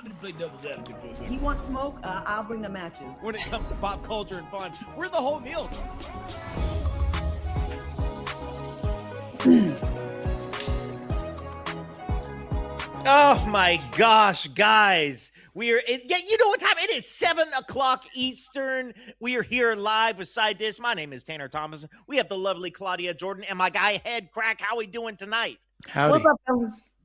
Allow me to play devil's advocate for a second. He wants smoke, I'll bring the matches. When it comes to pop culture and fun, we're the whole meal. Oh my gosh, guys. You know what time it is? 7 o'clock Eastern. We are here live with Side Dish. My name is Tanner Thomason. We have the lovely Claudia Jordan and my guy Headkrack. How we doing tonight? Howdy. What's up, fellas?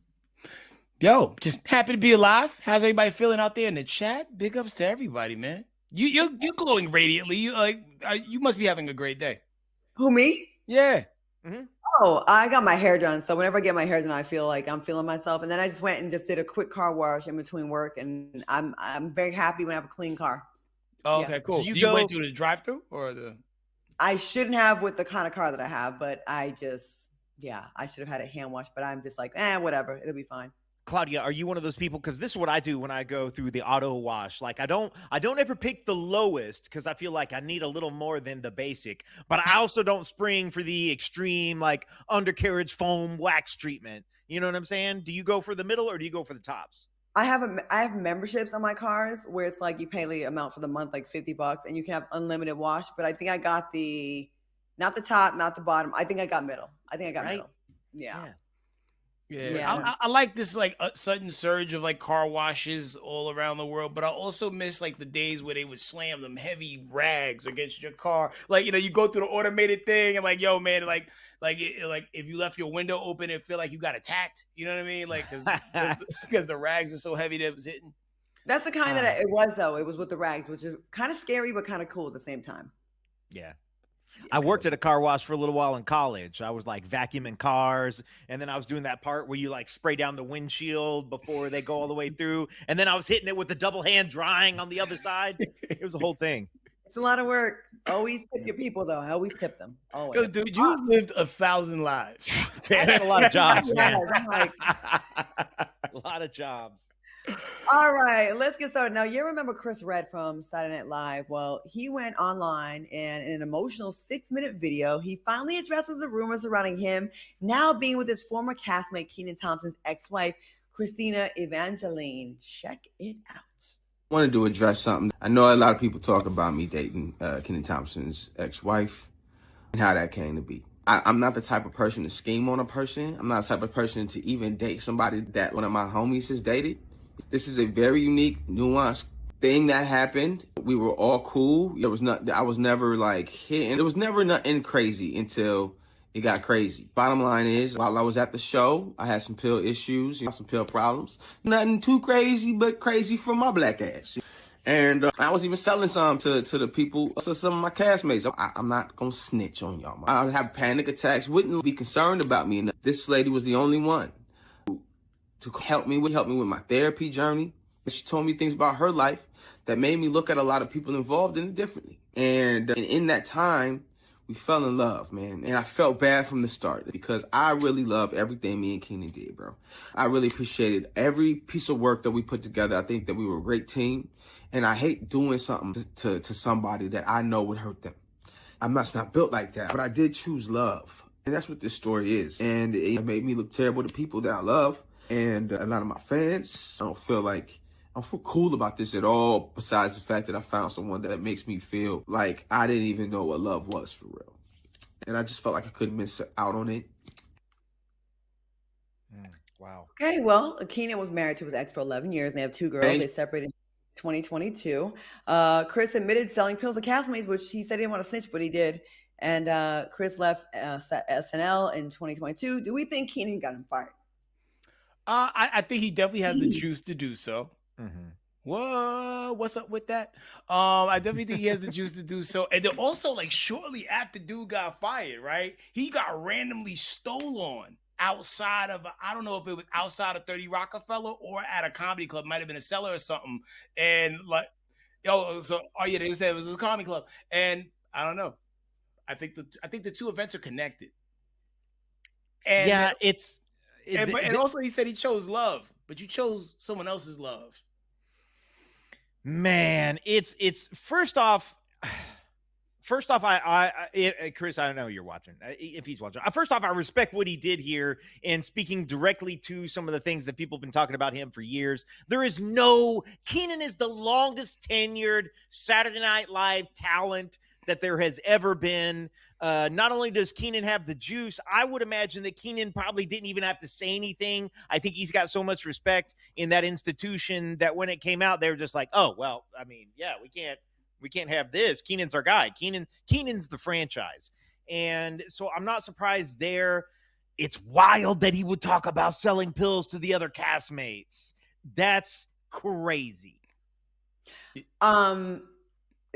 Yo, just happy to be alive. How's everybody feeling out there in the chat? Big ups to everybody, man. You're glowing radiantly. You must be having a great day. Who, me? Yeah. Mm-hmm. Oh, I got my hair done. So whenever I get my hair done, I feel like I'm feeling myself. And then I just went and just did a quick car wash in between work. And I'm very happy when I have a clean car. Oh, Yeah. okay, cool. So you went through the drive-through or the? I shouldn't have with the kind of car that I have, but I should have had a hand wash. But I'm just like, whatever. It'll be fine. Claudia, are you one of those people? Because this is what I do when I go through the auto wash. Like I don't ever pick the lowest because I feel like I need a little more than the basic. But I also don't spring for the extreme like undercarriage foam wax treatment. You know what I'm saying? Do you go for the middle or do you go for the tops? I have memberships on my cars where it's like you pay the amount for the month, like $50, and you can have unlimited wash. But I think I got not the top, not the bottom. I think I got middle. Middle. Yeah. Yeah. I like this like a sudden surge of like car washes all around the world, but I also miss like the days where they would slam them heavy rags against your car. Like, you go through the automated thing and like, yo, man, like if you left your window open, it feel like you got attacked. You know what I mean? Like, because the rags are so heavy that it was hitting. That's the kind that it was, though. It was with the rags, which is kind of scary, but kind of cool at the same time. Yeah. I worked at a car wash for a little while in college. I was like vacuuming cars, and then I was doing that part where you like spray down the windshield before they go all the way through, and then I was hitting it with the double hand drying on the other side. It was a whole thing. It's a lot of work. Always tip your people, though. I always tip them. Always. Yo, dude, you've lived 1,000 lives. I had a lot of jobs, man. I'm like, A lot of jobs. all right, let's get started. Now, you remember Chris Reid from Saturday Night Live? Well, he went online and in an emotional 6-minute video, he finally addresses the rumors surrounding him now being with his former castmate, Kenan Thompson's ex-wife, Christina Evangeline. Check it out. I wanted to address something. I know a lot of people talk about me dating Kenan Thompson's ex-wife and how that came to be. I'm not the type of person to scheme on a person. I'm not the type of person to even date somebody that one of my homies has dated. This is a very unique, nuanced thing that happened. We were all cool. I was never like hit, and it was never nothing crazy until it got crazy. Bottom line is, while I was at the show, I had some pill issues, some pill problems. Nothing too crazy, but crazy for my black ass. And I was even selling some to the people, to some of my castmates. I'm not gonna snitch on y'all. I have panic attacks, wouldn't be concerned about me. And this lady was the only one to help me with my therapy journey. She told me things about her life that made me look at a lot of people involved in it differently. And in that time, we fell in love, man. And I felt bad from the start because I really loved everything me and Kenan did, bro. I really appreciated every piece of work that we put together. I think that we were a great team. And I hate doing something to somebody that I know would hurt them. I'm not built like that, but I did choose love. And that's what this story is. And it made me look terrible to people that I love. And a lot of my fans, I don't feel cool about this at all, besides the fact that I found someone that makes me feel like I didn't even know what love was for real. And I just felt like I couldn't miss out on it. Wow. Okay, well, Kenan was married to his ex for 11 years, and they have 2 girls. They separated in 2022. Chris admitted selling pills to castmates, which he said he didn't want to snitch, but he did. And Chris left SNL in 2022. Do we think Kenan got him fired? I think he definitely has the juice to do so. Mm-hmm. Whoa, what's up with that? I definitely think he has the juice to do so. And then also, like, shortly after dude got fired, right? He got randomly stolen outside of, I don't know if it was outside of 30 Rockefeller or at a comedy club, might have been a cellar or something. And like, they said it was a comedy club. And I don't know. I think the two events are connected. And Yeah, and also he said he chose love, but you chose someone else's love. Man, it's first off, First off, Chris, I know you're watching. If he's watching, first off, I respect what he did here and speaking directly to some of the things that people have been talking about him for years. Kenan is the longest tenured Saturday Night Live talent that there has ever been. Not only does Kenan have the juice, I would imagine that Kenan probably didn't even have to say anything. I think he's got so much respect in that institution that when it came out, they were just like, oh, well, I mean, yeah, we can't have this. Kenan's our guy. Kenan's the franchise. And so I'm not surprised there. It's wild that he would talk about selling pills to the other castmates. That's crazy.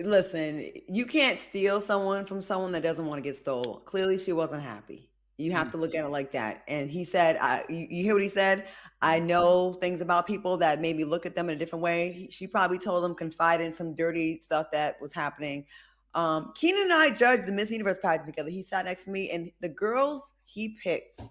Listen, you can't steal someone from someone that doesn't want to get stole. Clearly, she wasn't happy. You have to look at it like that. And he said, you hear what he said? I know things about people that made me look at them in a different way. She probably told him, confide in some dirty stuff that was happening. Kenan and I judged the Miss Universe pageant together. He sat next to me, and the girls he picked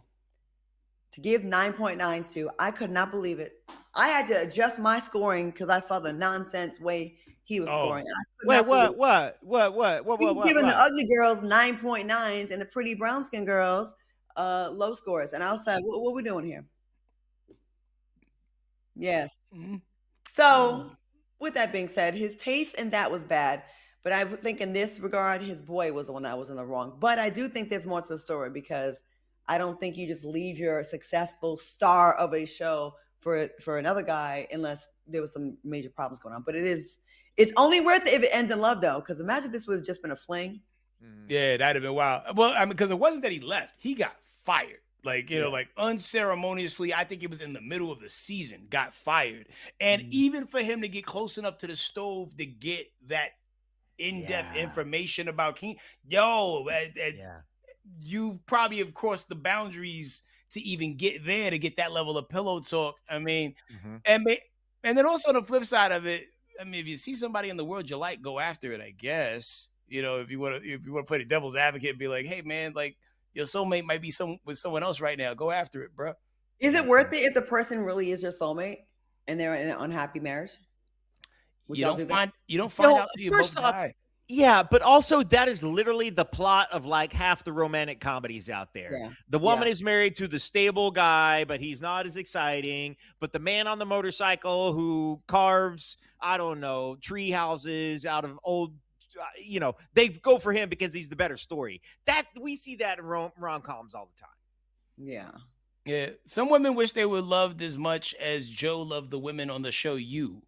to give 9.9s to, I could not believe it. I had to adjust my scoring because I saw the nonsense way he was scoring. What? He was giving the ugly girls 9.9s and the pretty brown skin girls low scores. And I was like, what are we doing here? Yes. So with that being said, his taste in that was bad. But I think in this regard, his boy was the one that was in the wrong. But I do think there's more to the story because I don't think you just leave your successful star of a show for another guy unless there was some major problems going on. But it's only worth it if it ends in love, though, because imagine this would have just been a fling. Yeah, that'd have been wild. Well, I mean, because it wasn't that he left. He got fired. Like, you know, like unceremoniously, I think it was in the middle of the season, got fired. And even for him to get close enough to the stove to get that in-depth information about King, you probably have crossed the boundaries to even get there, to get that level of pillow talk. I mean, and then also the flip side of it, I mean, if you see somebody in the world you like, go after it, I guess. You know, if you want to play the devil's advocate and be like, hey, man, like your soulmate might be with someone else right now. Go after it, bro. Is it worth it if the person really is your soulmate and they're in an unhappy marriage? You don't find out till you both die. Yeah, but also that is literally the plot of like half the romantic comedies out there. Yeah. The woman is married to the stable guy, but he's not as exciting. But the man on the motorcycle who carves, I don't know, tree houses out of old, they go for him because he's the better story. That we see that in rom-coms all the time. Yeah. Yeah. Some women wish they were loved as much as Joe loved the women on the show You.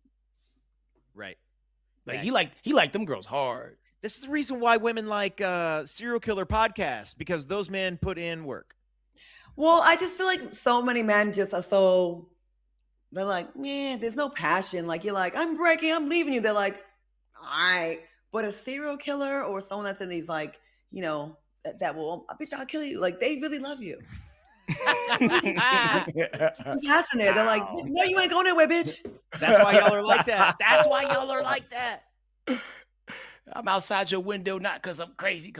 Right. Like he liked them girls hard. This is the reason why women like serial killer podcasts, because those men put in work. Well, I just feel like so many men just are they're like, man, there's no passion. Like you're like, I'm breaking, I'm leaving you. They're like, all right. But a serial killer or someone that's in these like, that will, bitch, I'll kill you. Like they really love you. Some passion there. They're like, no, you ain't going nowhere, bitch. That's why y'all are like that. That's why y'all are like that. I'm outside your window, not because I'm crazy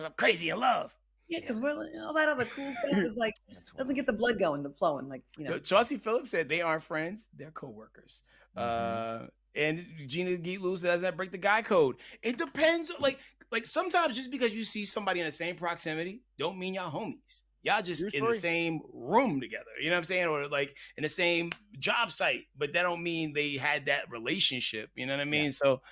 in love. Yeah, because all that other cool stuff is like doesn't get the blood going, the flowing. Like Chauncey Phillips said they aren't friends, they're co-workers. And Gina Geet-Lewis doesn't break the guy code. It depends. Like sometimes just because you see somebody in the same proximity, don't mean y'all homies. Y'all just in the same room together, you know what I'm saying? Or like in the same job site, but that don't mean they had that relationship, you know what I mean? Yeah. So,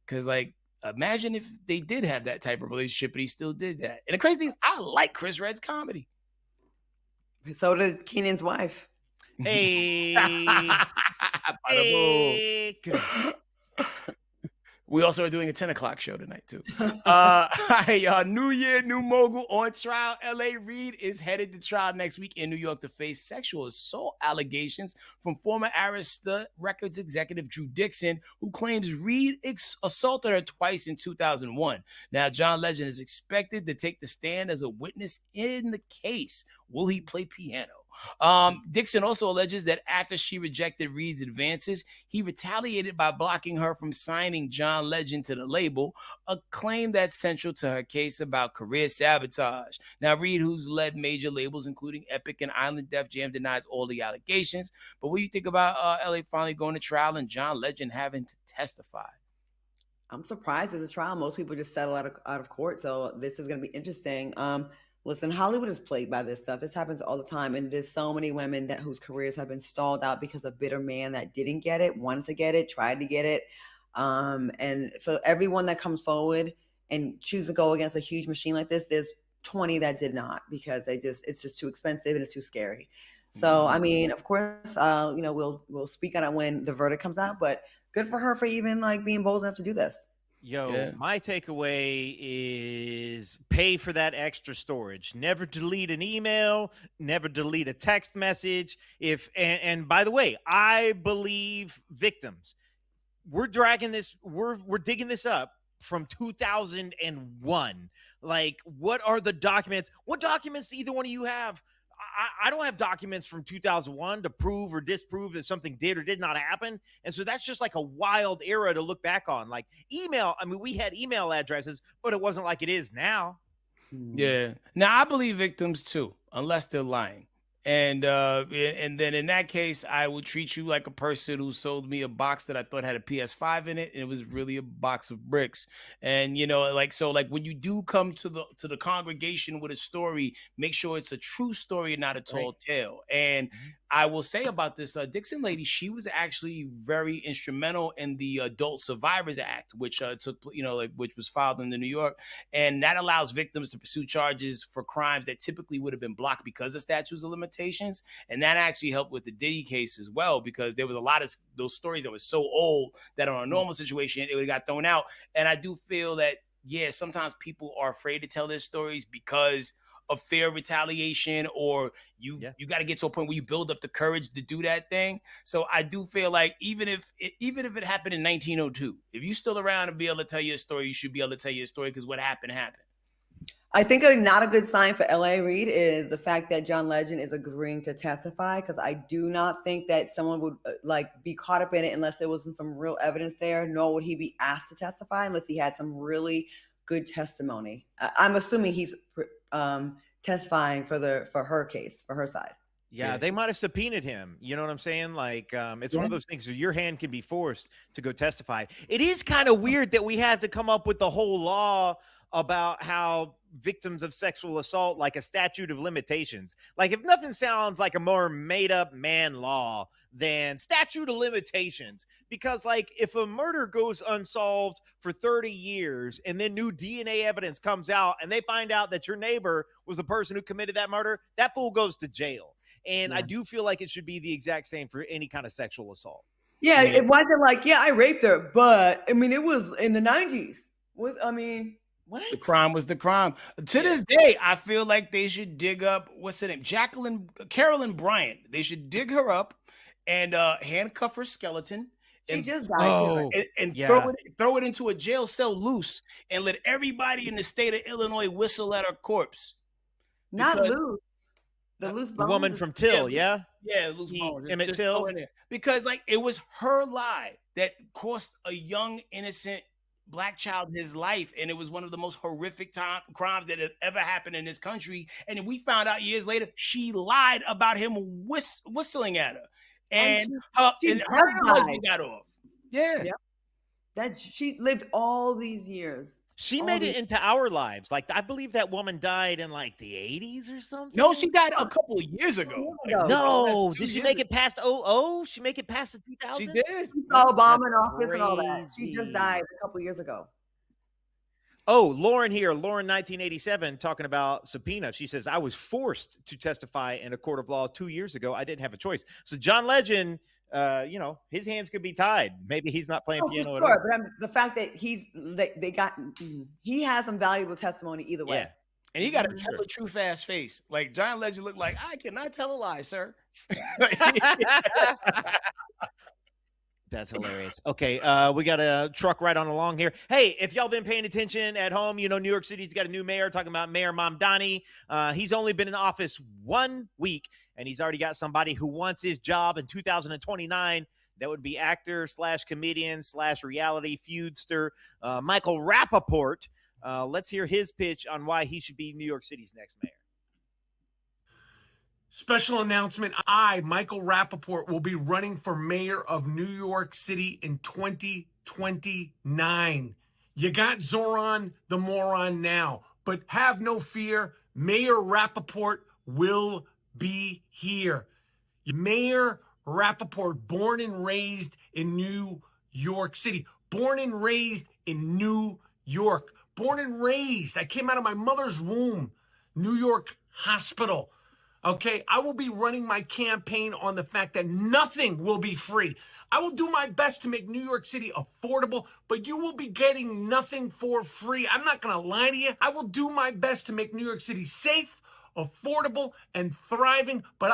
because like, imagine if they did have that type of relationship, but he still did that. And the crazy thing is, I like Chris Redd's comedy. So did Kenan's wife. Hey. Hey. We also are doing a 10 o'clock show tonight, too. New year, new mogul on trial. L.A. Reid is headed to trial next week in New York to face sexual assault allegations from former Arista Records executive Drew Dixon, who claims Reid assaulted her twice in 2001. Now, John Legend is expected to take the stand as a witness in the case. Will he play piano? Dixon also alleges that after she rejected Reid's advances, he retaliated by blocking her from signing John Legend to the label, a claim that's central to her case about career sabotage. Now, Reid, who's led major labels, including Epic and Island Def Jam, denies all the allegations. But what do you think about LA finally going to trial and John Legend having to testify? I'm surprised it's a trial. Most people just settle out of court. So this is going to be interesting. Listen, Hollywood is plagued by this stuff. This happens all the time. And there's so many women whose careers have been stalled out because of bitter man that didn't get it, wanted to get it, tried to get it. And for everyone that comes forward and choose to go against a huge machine like this, there's 20 that did not, because it's just too expensive and it's too scary. So, I mean, of course, we'll speak on it when the verdict comes out, but good for her for even like being bold enough to do this. Yo, my takeaway is pay for that extra storage. Never delete an email, never delete a text message. And by the way, I believe victims. We're dragging this, we're digging this up from 2001. Like, what are the documents? What documents do either one of you have? I don't have documents from 2001 to prove or disprove that something did or did not happen. And so that's just like a wild era to look back on. Like email, I mean, we had email addresses, but it wasn't like it is now. Yeah. Now, I believe victims too, unless they're lying. And then in that case, I would treat you like a person who sold me a box that I thought had a PS5 in it, and it was really a box of bricks. And like when you do come to the congregation with a story, make sure it's a true story and not a tall tale. And I will say about this Dixon lady, she was actually very instrumental in the Adult Survivors Act, which which was filed in New York, and that allows victims to pursue charges for crimes that typically would have been blocked because of statutes of limitations. And that actually helped with the Diddy case as well, because there was a lot of those stories that were so old that on a normal situation it would have got thrown out. And I do feel that sometimes people are afraid to tell their stories because of fear of retaliation, or you got to get to a point where you build up the courage to do that thing. So I do feel like even if it happened in 1902, if you're still around and be able to tell your story, you should be able to tell your story, because what happened. I think not a good sign for LA, Reid, is the fact that John Legend is agreeing to testify, because I do not think that someone would be caught up in it unless there wasn't some real evidence there, nor would he be asked to testify unless he had some really good testimony. I'm assuming he's testifying for her case, for her side. Yeah, they might have subpoenaed him. You know what I'm saying? Like, it's one of those things where your hand can be forced to go testify. It is kind of weird that we had to come up with the whole law about how victims of sexual assault, like a statute of limitations. Like, if nothing sounds like a more made up man law than statute of limitations, because like if a murder goes unsolved for 30 years and then new DNA evidence comes out and they find out that your neighbor was the person who committed that murder, that fool goes to jail. And I do feel like it should be the exact same for any kind of sexual assault. Yeah, it wasn't like, I raped her, but I mean, it was in the 90s. What? The crime was the crime. To this day, I feel like they should dig up, what's her name? Carolyn Bryant. They should dig her up and handcuff her skeleton. She just died. Throw it into a jail cell loose and let everybody in the state of Illinois whistle at her corpse. Not loose. The loose bones. The woman from Till, Yeah, loose bones. Emmett Till. Because it was her lie that cost a young, innocent Black child his life, and it was one of the most horrific crimes that had ever happened in this country. And we found out years later she lied about him whistling at her, and her husband got off. That she lived all these years. She made it into our lives. Like, I believe that woman died in like the 80s or something. No, she died a couple of years ago. No, did she make it past 00? She make it past the 2000s? She did. She saw Obama in office and all that. She just died a couple years ago. Oh, Lauren here, Lauren 1987, talking about subpoena. She says, I was forced to testify in a court of law 2 years ago. I didn't have a choice. So John Legend, his hands could be tied. Maybe he's not playing piano at all. But the fact that he has some valuable testimony either way. Yeah. And he got a tell the truth ass face. Like, John Legend looked like, I cannot tell a lie, sir. That's hilarious. Okay, we got a truck right on along here. Hey, if y'all been paying attention at home, New York City's got a new mayor, talking about Mayor Mamdani. He's only been in office 1 week, and he's already got somebody who wants his job in 2029. That would be actor / comedian / reality feudster Michael Rappaport. Let's hear his pitch on why he should be New York City's next mayor. Special announcement. I, Michael Rappaport, will be running for mayor of New York City in 2029. 29. You got Zoran the moron now, but have no fear. Mayor Rappaport will be here. Mayor Rappaport, born and raised in New York City. Born and raised in New York. Born and raised. I came out of my mother's womb. New York Hospital. Okay, I will be running my campaign on the fact that nothing will be free. I will do my best to make New York City affordable, but you will be getting nothing for free. I'm not going to lie to you. I will do my best to make New York City safe, affordable, and thriving, but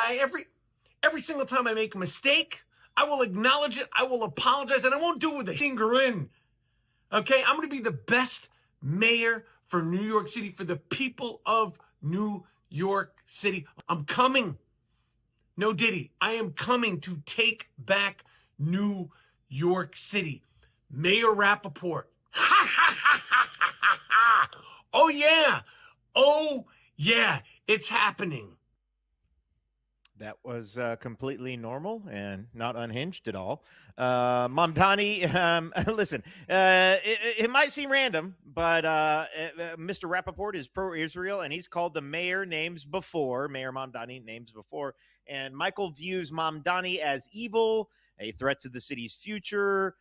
every single time I make a mistake, I will acknowledge it, I will apologize, and I won't do it with a finger in. Okay, I'm going to be the best mayor for New York City, for the people of New York City. I'm coming. No Diddy. I am coming to take back New York City. Mayor Rappaport. Ha ha ha ha ha ha. Oh yeah. Oh yeah. It's happening. That was completely normal and not unhinged at all. Mom Donnie, listen, it might seem random, but Mr. Rappaport is pro-Israel, and he's called the mayor names before, Mayor Mamdani names before, and Michael views Mamdani as evil, a threat to the city's future.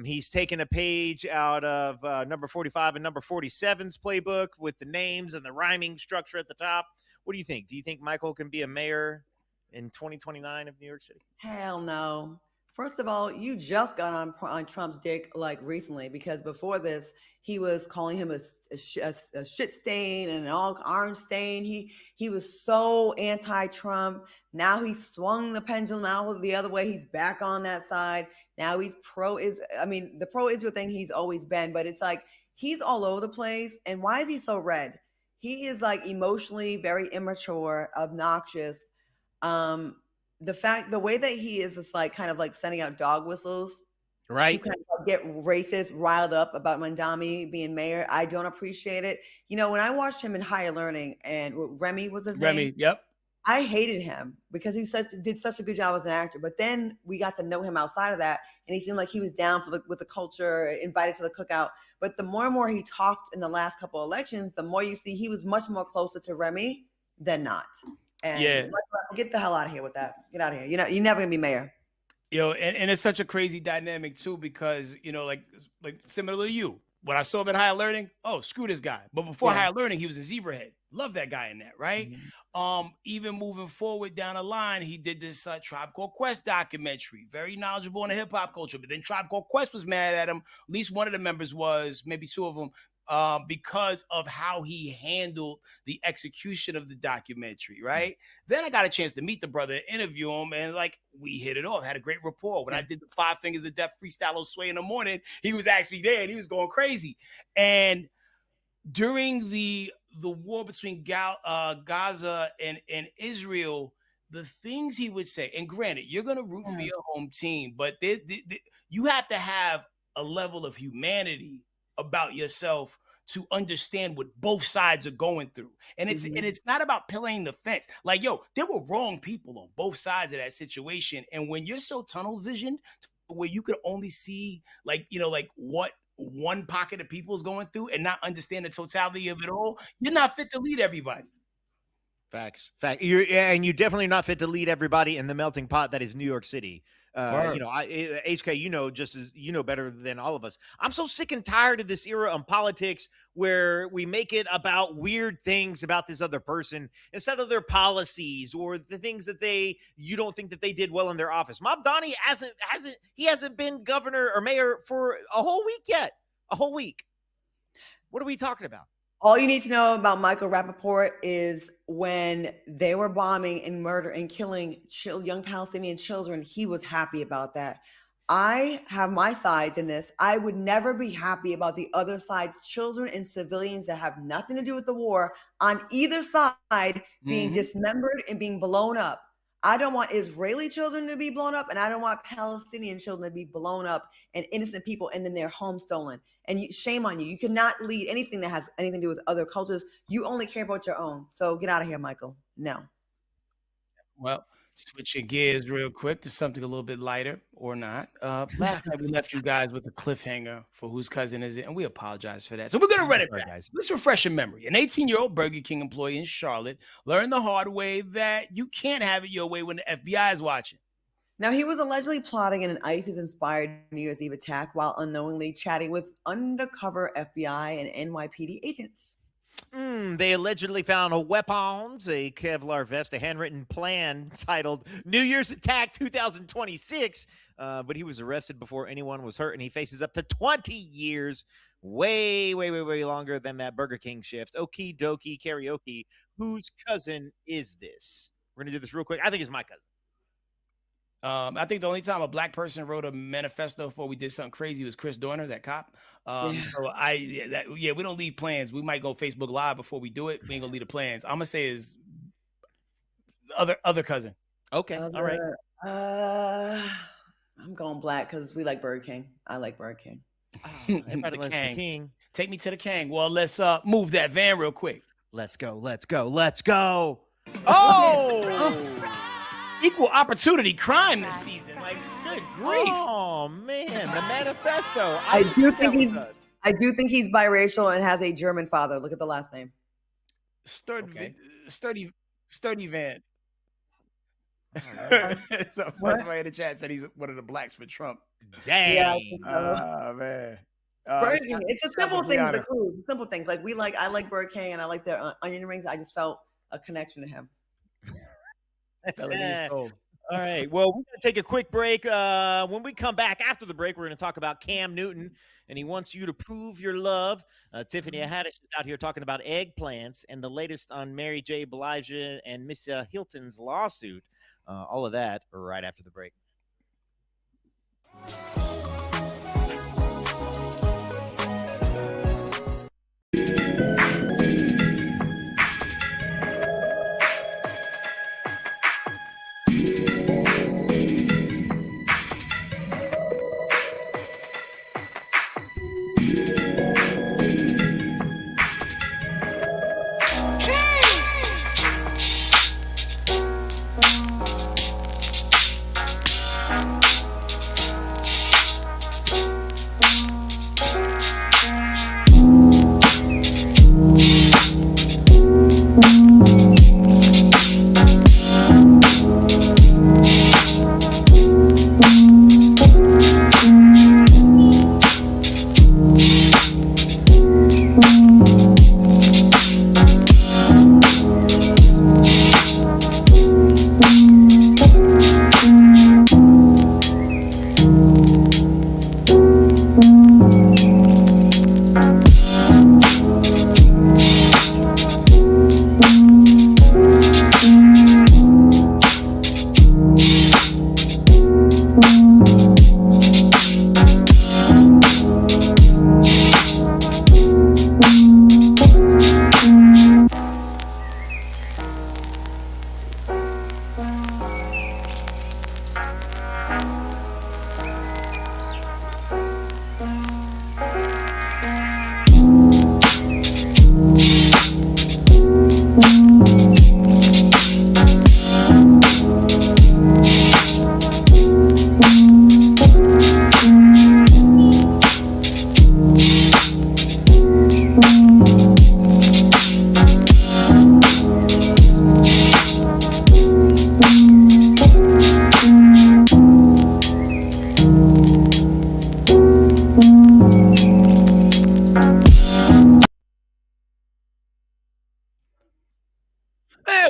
He's taken a page out of number 45 and number 47's playbook with the names and the rhyming structure at the top. What do you think? Do you think Michael can be a mayor in 2029 of New York City? Hell no. First of all, you just got on Trump's dick like recently, because before this, he was calling him a shit stain and an all orange stain. He was so anti-Trump. Now he swung the pendulum out the other way. He's back on that side. Now he's pro-Israel. I mean, the pro-Israel thing he's always been, but it's like he's all over the place. And why is he so red? He is like emotionally very immature, obnoxious. The way that he is just like kind of like sending out dog whistles, right, to kind of get racist, riled up about Mandami being mayor. I don't appreciate it. You know, when I watched him in Higher Learning and Remy was his name. Yep. I hated him because he did such a good job as an actor. But then we got to know him outside of that, and he seemed like he was down with the culture, invited to the cookout. But the more and more he talked in the last couple of elections, the more you see he was much more closer to Remy than not. And yeah, get the hell out of here with that. Get out of here. You're never gonna be mayor. And it's such a crazy dynamic too, because like similar to you, when I saw him in Higher Learning, oh, screw this guy. But before Higher Learning, he was in Zebrahead. Love that guy in that, right? Mm-hmm. Even moving forward down the line, he did this Tribe Called Quest documentary, very knowledgeable in the hip hop culture. But then Tribe Called Quest was mad at him. At least one of the members was, maybe two of them, because of how he handled the execution of the documentary, right? Then I got a chance to meet the brother and interview him, and we hit it off, had a great rapport. When I did the 5 Fingers of Death freestyle on Sway in the morning, he was actually there and he was going crazy. And during the war between Gaza and Israel, the things he would say, and granted, you're going to root for your home team, but you have to have a level of humanity about yourself to understand what both sides are going through. And it's not about playing the fence. There were wrong people on both sides of that situation. And when you're so tunnel visioned where you could only see what one pocket of people is going through and not understand the totality of it all, you're not fit to lead everybody. Facts. You're definitely not fit to lead everybody in the melting pot that is New York City. HK, just as you know better than all of us, I'm so sick and tired of this era of politics where we make it about weird things about this other person instead of their policies or the things that you don't think that they did well in their office. Mamdani hasn't been governor or mayor for a whole week yet. A whole week. What are we talking about? All you need to know about Michael Rappaport is when they were bombing and murder and killing young Palestinian children, he was happy about that. I have my sides in this. I would never be happy about the other side's children and civilians that have nothing to do with the war on either side being dismembered and being blown up. I don't want Israeli children to be blown up, and I don't want Palestinian children to be blown up and innocent people and then their home stolen. And shame on you. You cannot lead anything that has anything to do with other cultures. You only care about your own. So get out of here, Michael. No. Well, Switching gears real quick to something a little bit lighter or not. Last night we left you guys with a cliffhanger for Whose Cousin Is It? And we apologize for that. So we're going to run it back. Guys. Let's refresh your memory. An 18-year-old Burger King employee in Charlotte learned the hard way that you can't have it your way when the FBI is watching. Now, he was allegedly plotting an ISIS-inspired New Year's Eve attack while unknowingly chatting with undercover FBI and NYPD agents. They allegedly found weapons, a Kevlar vest, a handwritten plan titled New Year's Attack 2026. But he was arrested before anyone was hurt, and he faces up to 20 years, way longer than that Burger King shift. Okie dokie karaoke. Whose cousin is this? We're going to do this real quick. I think it's my cousin. I think the only time a black person wrote a manifesto before we did something crazy was Chris Dorner, that cop. So we don't leave plans. We might go Facebook Live before we do it. We ain't gonna leave the plans. I'm gonna say is other cousin. Okay, all right. I'm going black because we like Burger King. I like Burger King. Everybody likes the king. Take me to the king. Well, let's move that van real quick. Let's go. Oh! Equal opportunity crime this season. Like, good grief. Oh man, the manifesto. I do think he's biracial and has a German father. Look at the last name. Sturdy van. Right. So somebody in the chat said he's one of the blacks for Trump. Dang. Yeah, Man. Burger King. It's the simple things, the clue. Simple things. Like I like Burger King and I like their onion rings. I just felt a connection to him. All right. Well, we're going to take a quick break. When we come back after the break, we're going to talk about Cam Newton, and he wants you to prove your love. Tiffany Haddish is out here talking about eggplants and the latest on Mary J. Blige and Misa Hylton's lawsuit. All of that right after the break.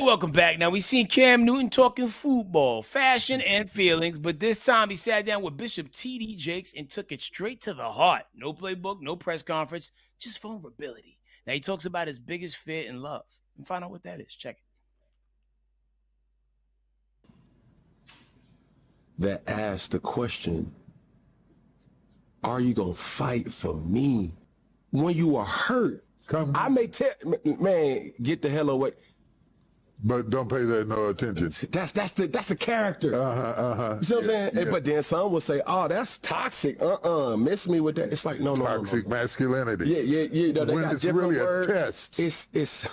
Welcome back. Now, we seen Cam Newton talking football, fashion, and feelings, but this time he sat down with Bishop T.D. Jakes and took it straight to the heart. No playbook, no press conference, just vulnerability. Now, he talks about his biggest fear in love. And find out what that is. Check it. That asked the question, are you going to fight for me when you are hurt? I may tell, man, get the hell away. But don't pay that no attention. That's the character. You know what I'm saying? Yeah. But then some will say, "Oh, that's toxic." Miss me with that. It's like no. Toxic masculinity. Yeah. You know, they when got it's different really words. a test. It's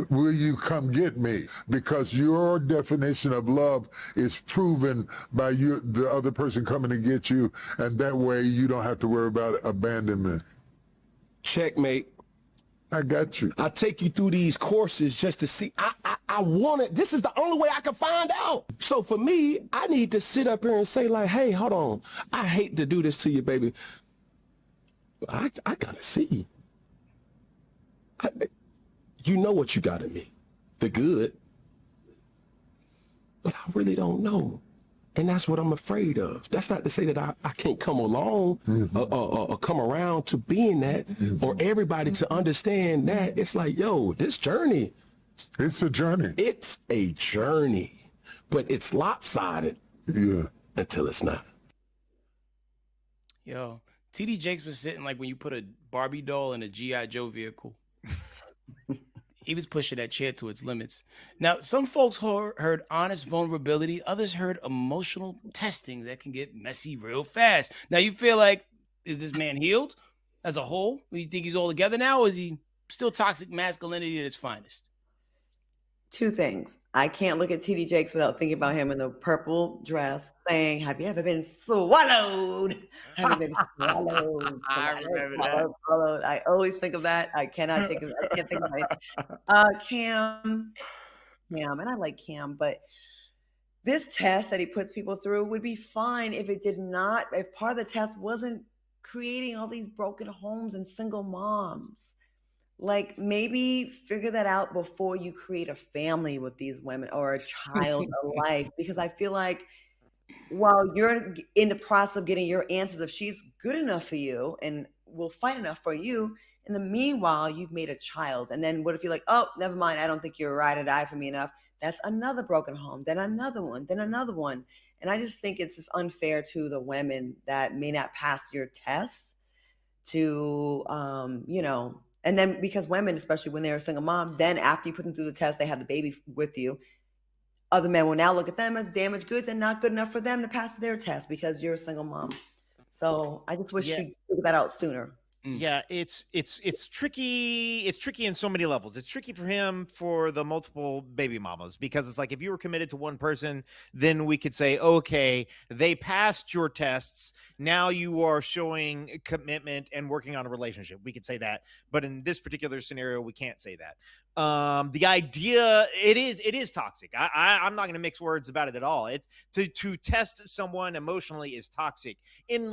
will you come get me? Because your definition of love is proven by the other person coming to get you, and that way you don't have to worry about abandonment. Checkmate. I got you. I take you through these courses just to see. I want it. This is the only way I can find out. So for me, I need to sit up here and say like, hey, hold on. I hate to do this to you, baby. I gotta see. You know what you got in me, the good. But I really don't know. And that's what I'm afraid of. That's not to say that I can't come along or come around to being that or everybody to understand that. It's like, yo, this journey. It's a journey. It's a journey, but it's lopsided until it's not. Yo, TD Jakes was sitting like when you put a Barbie doll in a G.I. Joe vehicle. He was pushing that chair to its limits. Now, some folks heard honest vulnerability. Others heard emotional testing that can get messy real fast. Now, you feel like, is this man healed as a whole? Do you think he's all together now, or is he still toxic masculinity at its finest? Two things. I can't look at TD Jakes without thinking about him in the purple dress saying, have you ever been swallowed? Have you been swallowed? I remember that. Swallowed. I always think of that. I can't think of it. Cam, and I like Cam, but this test that he puts people through would be fine if part of the test wasn't creating all these broken homes and single moms. Like, maybe figure that out before you create a family with these women or a child or life, because I feel like while you're in the process of getting your answers, if she's good enough for you and will fight enough for you, in the meanwhile, you've made a child. And then what if you're like, oh, never mind, I don't think you're ride or die for me enough. That's another broken home, then another one, then another one. And I just think it's just unfair to the women that may not pass your tests to, and then because women, especially when they're a single mom, then after you put them through the test, they have the baby with you. Other men will now look at them as damaged goods and not good enough for them to pass their test because you're a single mom. So I just wish you figured that out sooner. Yeah, it's tricky. It's tricky in so many levels. It's tricky for him for the multiple baby mamas, because it's like if you were committed to one person, then we could say, okay, they passed your tests. Now you are showing commitment and working on a relationship. We could say that. But in this particular scenario, we can't say that. The idea, it is toxic. I'm not going to mix words about it at all. It's to test someone emotionally is toxic. In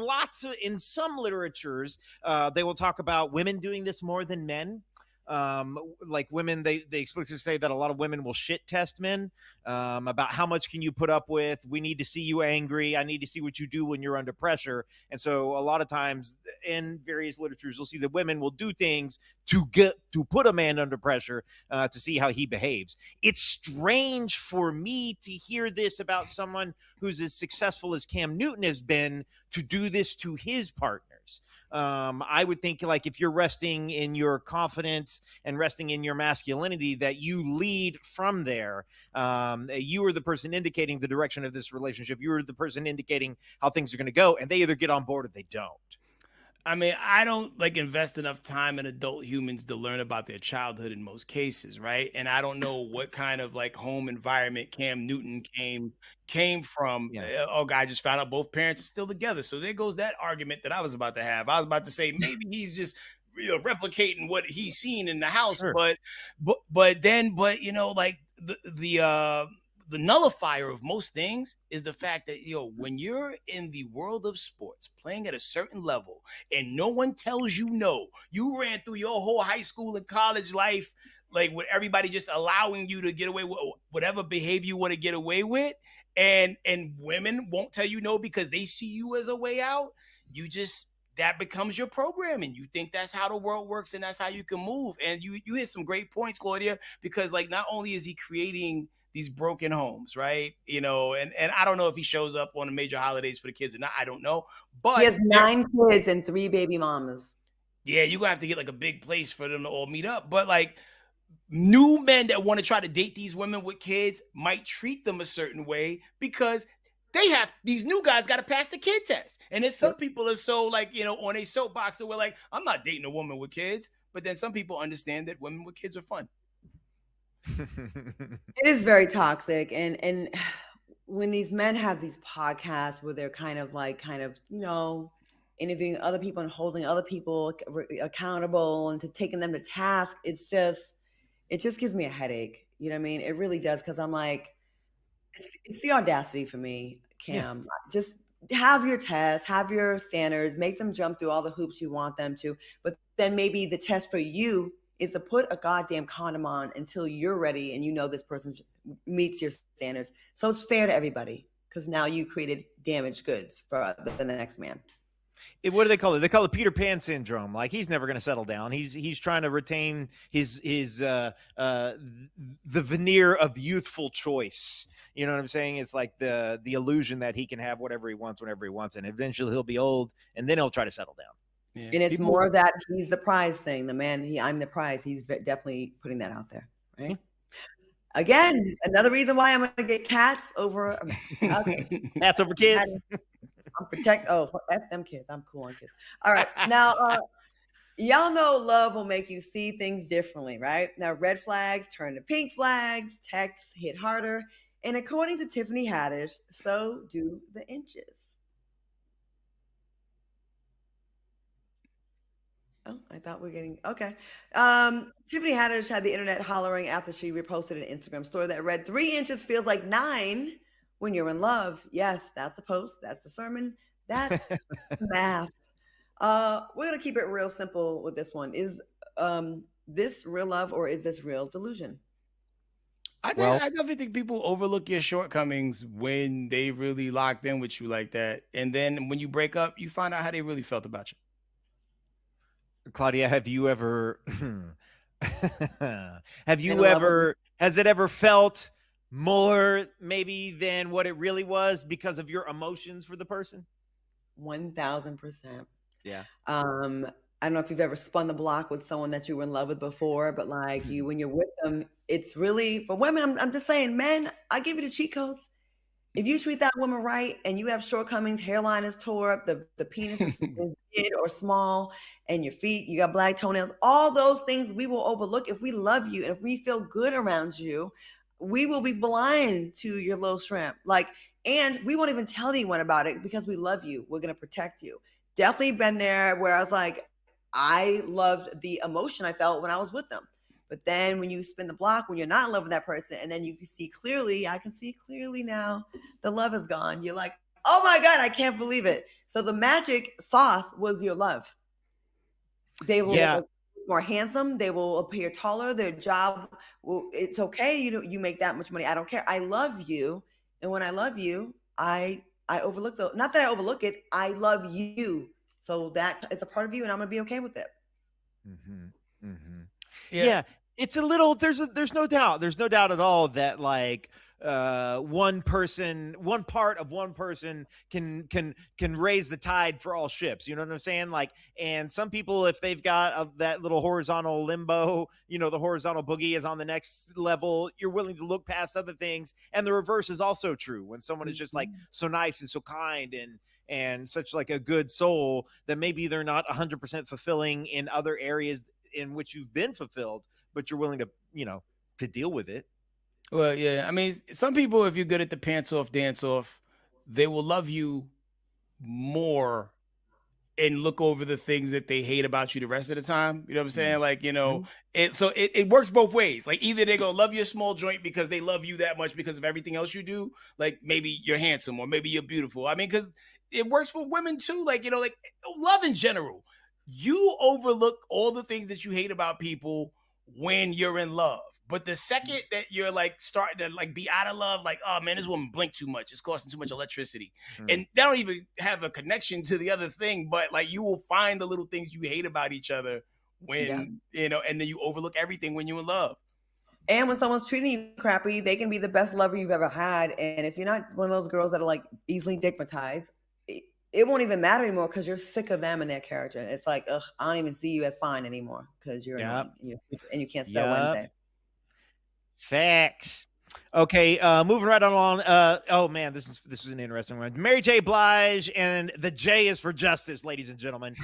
some literatures, they will talk about women doing this more than men. Like women, they explicitly say that a lot of women will shit test men about how much can you put up with. We need to see you angry. I need to see what you do when you're under pressure. And so a lot of times in various literatures, you'll see that women will do things to put a man under pressure to see how he behaves. It's strange for me to hear this about someone who's as successful as Cam Newton has been to do this to his partners. I would think, like, if you're resting in your confidence and resting in your masculinity, that you lead from there. You are the person indicating the direction of this relationship. You are the person indicating how things are going to go, and they either get on board or they don't. I mean, I don't invest enough time in adult humans to learn about their childhood in most cases, right? And I don't know what kind of home environment Cam Newton came from. Yeah. I just found out both parents are still together. So there goes that argument that I was about to have. I was about to say maybe he's just replicating what he's seen in the house, Sure. but the nullifier of most things is the fact that, when you're in the world of sports, playing at a certain level, and no one tells you no, you ran through your whole high school and college life, with everybody just allowing you to get away with whatever behavior you want to get away with, and women won't tell you no because they see you as a way out. That becomes your program, and you think that's how the world works and that's how you can move. And you hit some great points, Claudia, because not only is he creating these broken homes, right? And I don't know if he shows up on the major holidays for the kids or not. I don't know. But he has 9 kids and 3 baby mamas. Yeah, you're gonna have to get a big place for them to all meet up. But new men that want to try to date these women with kids might treat them a certain way because these new guys got to pass the kid test. And then some people are so on a soapbox that we're I'm not dating a woman with kids. But then some people understand that women with kids are fun. It is very toxic, and when these men have these podcasts where they're kind of interviewing other people and holding other people accountable and to taking them to task, it just gives me a headache. You know what I mean? It really does, because I'm like, it's the audacity for me, Cam. Just have your tests, have your standards, make them jump through all the hoops you want them to, but then maybe the test for you is to put a goddamn condom on until you're ready and you know this person meets your standards. So it's fair to everybody, because now you created damaged goods for the next man. What do they call it? They call it Peter Pan syndrome. Like, he's never going to settle down. He's trying to retain his the veneer of youthful choice. You know what I'm saying? It's like the illusion that he can have whatever he wants whenever he wants, and eventually he'll be old, and then he'll try to settle down. Yeah. And it's more of that he's the prize thing. The man, I'm the prize. He's definitely putting that out there, right? Again, another reason why I'm going to get cats over cats over kids. F them kids. I'm cool on kids. All right. Now, y'all know love will make you see things differently, right? Now, red flags turn to pink flags, texts hit harder. And according to Tiffany Haddish, so do the inches. Oh, I thought we were getting, okay. Tiffany Haddish had the internet hollering after she reposted an Instagram story that read, 3 inches feels like 9 when you're in love. Yes, that's the post. That's the sermon. That's math. We're going to keep it real simple with this one. Is this real love, or is this real delusion? I definitely think people overlook your shortcomings when they really locked in with you like that. And then when you break up, you find out how they really felt about you. Claudia, have you ever has it ever felt more maybe than what it really was because of your emotions for the person? 1000%. Yeah. I don't know if you've ever spun the block with someone that you were in love with before, but like when you're with them, it's really, for women, I'm just saying, men, I give you the cheat codes. If you treat that woman right and you have shortcomings, hairline is tore up, the penis is big or small, and your feet, you got black toenails, all those things we will overlook if we love you and if we feel good around you. We will be blind to your little shrimp. And we won't even tell anyone about it because we love you. We're going to protect you. Definitely been there where I was like, I loved the emotion I felt when I was with them. But then when you spin the block, when you're not in love with that person, and then you can see clearly, I can see clearly now, the love is gone. You're like, oh my God, I can't believe it. So the magic sauce was your love. They will look more handsome. They will appear taller. Their job, it's okay. You make that much money. I don't care. I love you. And when I love you, I overlook not that I overlook it. I love you. So that is a part of you, and I'm going to be okay with it. Mm-hmm. Mm-hmm. Yeah. It's a little, there's no doubt at all that like one part of one person can raise the tide for all ships. You know what I'm saying? Like, and some people, if they've got that little horizontal limbo, the horizontal boogie is on the next level, you're willing to look past other things. And the reverse is also true. When someone is just like so nice and so kind and such like a good soul, that maybe they're not 100% fulfilling in other areas in which you've been fulfilled, but you're willing to, to deal with it. Well, yeah. I mean, some people, if you're good at the pants off, dance off, they will love you more and look over the things that they hate about you the rest of the time. You know what I'm saying? Like, it works both ways. Like, either they're going to love your small joint because they love you that much because of everything else you do. Like, maybe you're handsome or maybe you're beautiful. I mean, because it works for women too. Like, love in general. You overlook all the things that you hate about people when you're in love. But the second that you're like starting to like be out of love, like, oh man, this woman blinked too much. It's costing too much electricity. And they don't even have a connection to the other thing, but like you will find the little things you hate about each other when, and then you overlook everything when you're in love. And when someone's treating you crappy, they can be the best lover you've ever had. And if you're not one of those girls that are like easily stigmatized, it won't even matter anymore because you're sick of them and their character. It's like, ugh, I don't even see you as fine anymore because you're annoying and you can't spell Wednesday. Facts. Okay, moving right on along. Oh man, this is an interesting one. Mary J. Blige, and the J is for justice, ladies and gentlemen.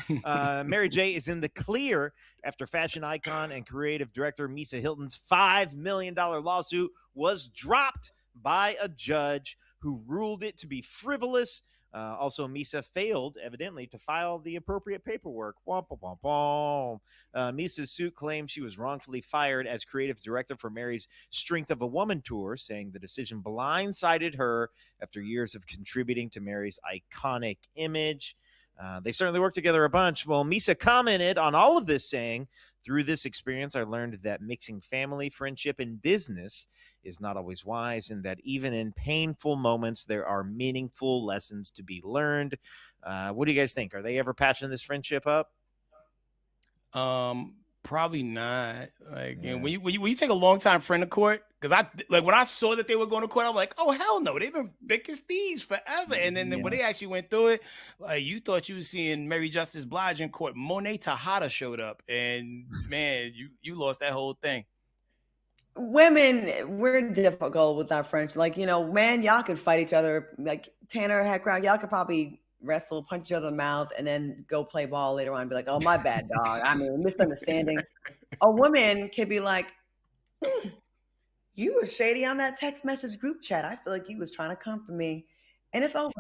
Mary J. is in the clear after fashion icon and creative director Misa Hylton's $5 million lawsuit was dropped by a judge who ruled it to be frivolous. Also, Misa failed, evidently, to file the appropriate paperwork. Womp, womp, womp. Misa's suit claims she was wrongfully fired as creative director for Mary's Strength of a Woman tour, saying the decision blindsided her after years of contributing to Mary's iconic image. They certainly worked together a bunch. Well, Misa commented on all of this, saying, through this experience, I learned that mixing family, friendship, and business is not always wise, and that even in painful moments, there are meaningful lessons to be learned. What do you guys think? Are they ever patching this friendship up? Probably not. Like, yeah. when you take a long time friend to court, because when I saw that they were going to court, I'm like, oh hell no, they've been thick as thieves forever. And then when they actually went through it, like you thought you were seeing Mary Justice Blige in court. Monet Tejada showed up, and man, you lost that whole thing. Women, we're difficult with our French. Like, man, y'all could fight each other. Like Tanner, Headkrack, y'all could probably wrestle, punch each other in the mouth, and then go play ball later on and be like, oh, my bad, dog. I mean, misunderstanding. A woman can be like, you were shady on that text message group chat. I feel like you was trying to come for me. And it's over.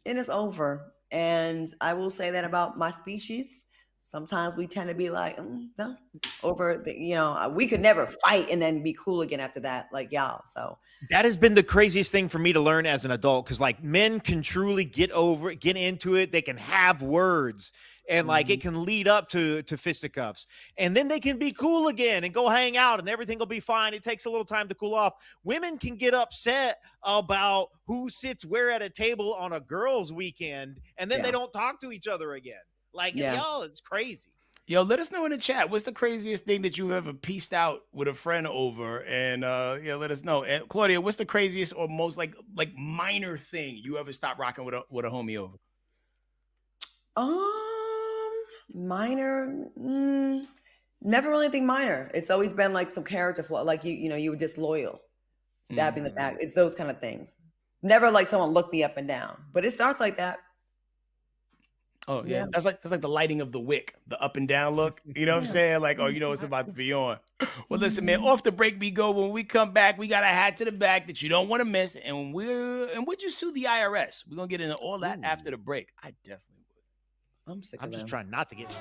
And it's over. And I will say that about my species. Sometimes we tend to be like, no, over the, we could never fight and then be cool again after that, like y'all. So that has been the craziest thing for me to learn as an adult, because like men can truly get into it. They can have words, and like it can lead up to fisticuffs, and then they can be cool again and go hang out, and everything will be fine. It takes a little time to cool off. Women can get upset about who sits where at a table on a girls' weekend, and then they don't talk to each other again. Like, y'all, it's crazy. Yo, let us know in the chat. What's the craziest thing that you've ever pieced out with a friend over? And let us know. And Claudia, what's the craziest or most like minor thing you ever stopped rocking with a homie over? Minor. Never really anything minor. It's always been like some character flaw, like you were disloyal, stabbing the back. It's those kind of things. Never like someone looked me up and down, but it starts like that. Oh yeah. That's like the lighting of the wick, the up and down look. You know what I'm saying? Like, oh, it's about to be on. Well, listen, man. Off the break we go. When we come back, we got a hat to the back that you don't want to miss. And would you sue the IRS? We're gonna get into all that after the break. I definitely would. I'm sick of them. I'm just trying not to get.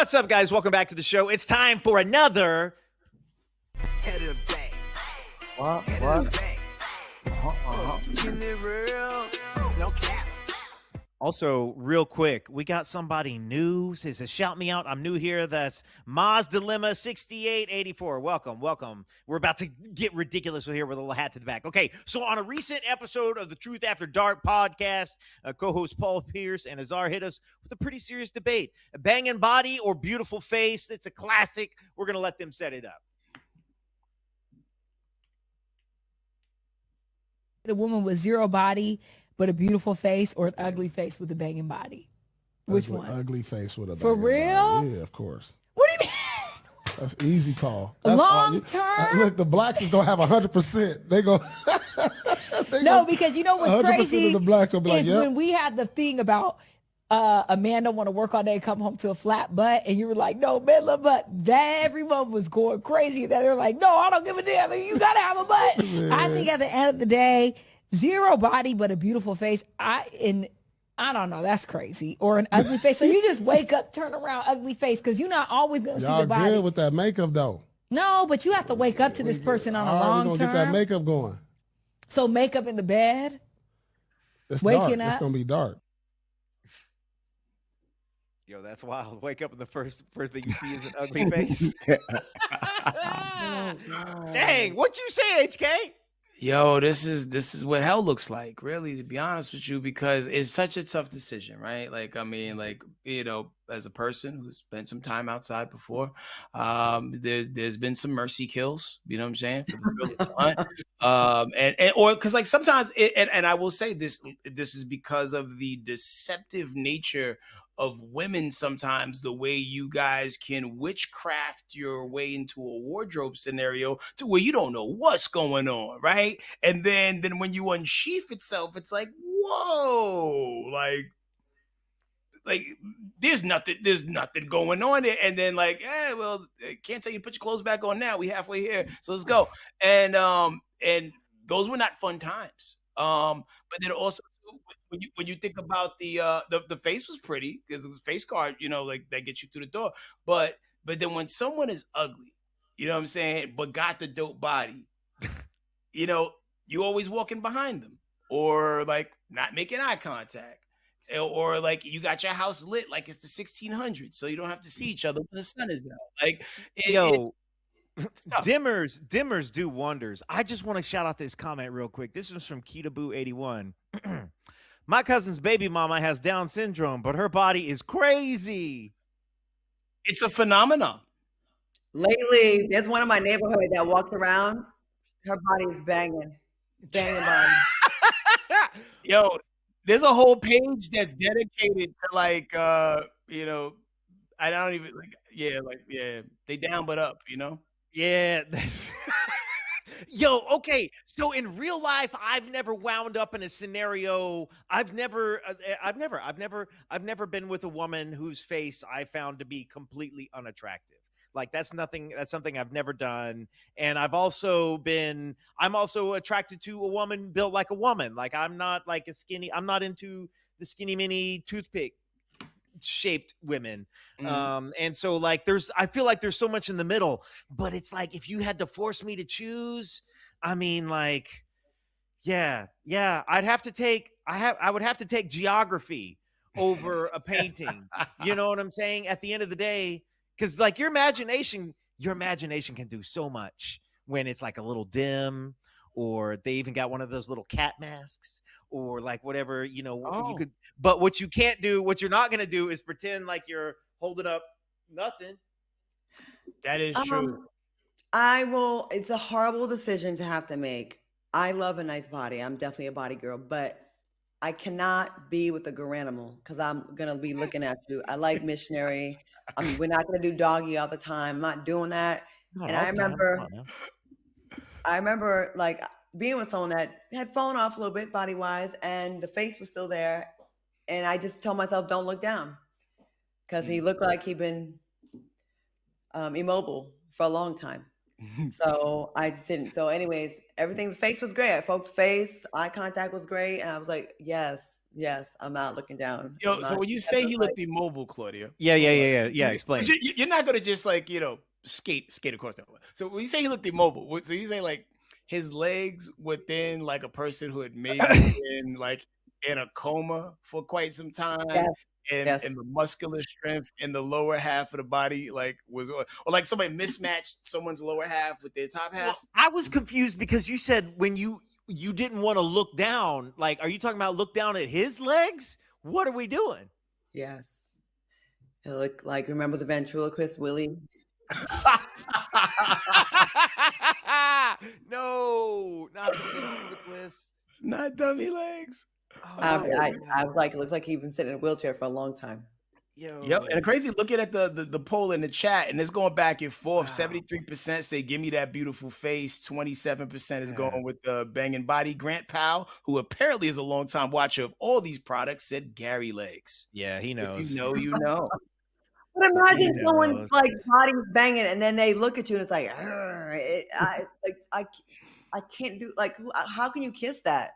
What's up, guys? Welcome back to the show. It's time for another. Head of the bank. What? Head of the bank. Keeping it real. No cap. Also, real quick, we got somebody new. Says, shout me out. I'm new here. That's Maz Dilemma 6884. Welcome, welcome. We're about to get ridiculous here with a little hat to the back. Okay, so on a recent episode of the Truth After Dark podcast, co-host Paul Pierce and Azar hit us with a pretty serious debate. A banging body or beautiful face? It's a classic. We're going to let them set it up. A woman with zero body but a beautiful face, or an ugly face with a banging body? Which one? Ugly face with a For banging real? body. Yeah, of course. What do you mean? That's easy call. That's Long term? Look, the blacks is gonna have 100%. They go. No, because you know what's 100% crazy of the blacks will be like, is yep. when we had the thing about a man don't want to work all day and come home to a flat butt, and you were like, no, man, love butt. That everyone was going crazy. That they're like, no, I don't give a damn. You gotta have a butt. I think at the end of the day, zero body but a beautiful face. I don't know. That's crazy. Or an ugly face. So you just wake up, turn around, ugly face, because you're not always gonna see Y'all the body. good with that makeup though. No, but you have to wake up to this person on a long We're term. gonna get that makeup going. So makeup in the bed. It's Waking dark. It's up. gonna be dark. Yo, that's wild. Wake up and the first thing you see is an ugly face. Dang, what you say, HK? Yo, this is what hell looks like, really, to be honest with you, because it's such a tough decision, right? Like, I mean, like, you know, as a person who's spent some time outside before, there's been some mercy kills, you know what I'm saying? For the thrill of the hunt. Or because like sometimes and I will say this is because of the deceptive nature of women sometimes, the way you guys can witchcraft your way into a wardrobe scenario to where you don't know what's going on, right? And then when you unsheath itself, it's like, whoa, like there's nothing going on there. And then like, well, I can't tell you put your clothes back on now. We halfway here, so let's go. And those were not fun times. But then also, when you think about the face was pretty because it was face card, you know, like that gets you through the door. But then when someone is ugly, you know what I'm saying, but got the dope body, you know, you always walking behind them or like not making eye contact, or like you got your house lit like it's the 1600s, so you don't have to see each other when the sun is out. Like, Dimmers do wonders. I just want to shout out this comment real quick. This was from Ketaboo81. My cousin's baby mama has Down syndrome, but her body is crazy. It's a phenomenon. Lately, there's one in my neighborhood that walks around. Her body is banging body. Yo, there's a whole page that's dedicated to like, you know, I don't even they down but up, you know? Yeah. Yo, okay. So in real life, I've never wound up in a scenario. I've never been with a woman whose face I found to be completely unattractive. Like that's something I've never done. And I'm also attracted to a woman built like a woman. Like I'm not into the skinny mini toothpick shaped women. And so like I feel like there's so much in the middle, but it's like if you had to force me to choose, I mean, like, yeah, I would have to take geography over a painting. You know what I'm saying? At the end of the day, because like your imagination can do so much when it's like a little dim, or they even got one of those little cat masks, or like whatever, you know, you could, but what you're not going to do is pretend like you're holding up nothing. That is true. It's a horrible decision to have to make. I love a nice body. I'm definitely a body girl, but I cannot be with a garanimal because I'm going to be looking at you. I like missionary. We're not going to do doggy all the time. I'm not doing that. And I remember like being with someone that had fallen off a little bit body wise and the face was still there. And I just told myself, don't look down because he looked like he'd been immobile for a long time. So I just didn't. So, anyways, everything's face was great. I poked face, eye contact was great, and I was like, yes, I'm not looking down. Yo, I'm so not, when you say he looked immobile, Claudia, Yeah. Explain. you're not gonna just like skate across that. So when you say he looked immobile, so you say like his legs within like a person who had maybe been like in a coma for quite some time. yes, And, yes. and the muscular strength in the lower half of the body like was, or like somebody mismatched someone's lower half with their top half. Well, I was confused because you said when you didn't want to look down. Like, are you talking about look down at his legs? What are we doing? Yes. It looked like, remember the ventriloquist Willie? No, not the ventriloquist. Not dummy legs. Oh, I was like, it looks like he's been sitting in a wheelchair for a long time. Yep. And crazy, looking at the poll in the chat, and it's going back and forth. Wow. 73% say, give me that beautiful face. 27% is going with the banging body. Grant Powell, who apparently is a longtime watcher of all these products, said Gary legs. Yeah, he knows. If you know, you know. But imagine He someone's knows. like body's banging, and then they look at you and it's like, I can't do, like, how can you kiss that?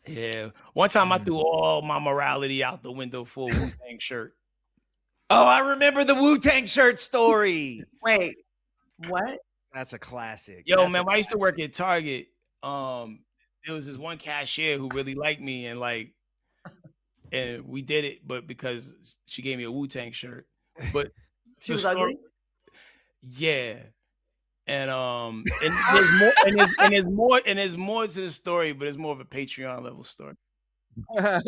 Yeah. One time I threw all my morality out the window for a Wu-Tang shirt. Oh, I remember the Wu-Tang shirt story. Wait, what? That's a classic. Yo, That's man, a when I used to work at Target, there was this one cashier who really liked me, and like, and we did it, but because she gave me a Wu-Tang shirt. But She was ugly? yeah. And there's more, and there's more to the story, but it's more of a Patreon level story. So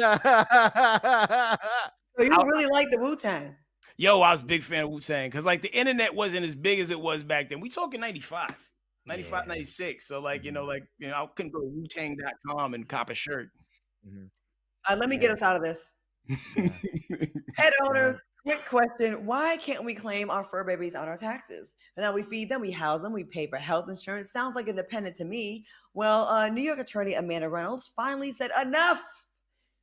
you really like the Wu-Tang? Yo, I was a big fan of Wu-Tang because like the internet wasn't as big as it was back then. We talking 95, 96. So like, I couldn't go to Wu-Tang.com and cop a shirt. Let me get us out of this. Pet owners, quick question. Why can't we claim our fur babies on our taxes? And now we feed them, we house them, we pay for health insurance. Sounds like independent to me. Well, New York attorney Amanda Reynolds finally said enough.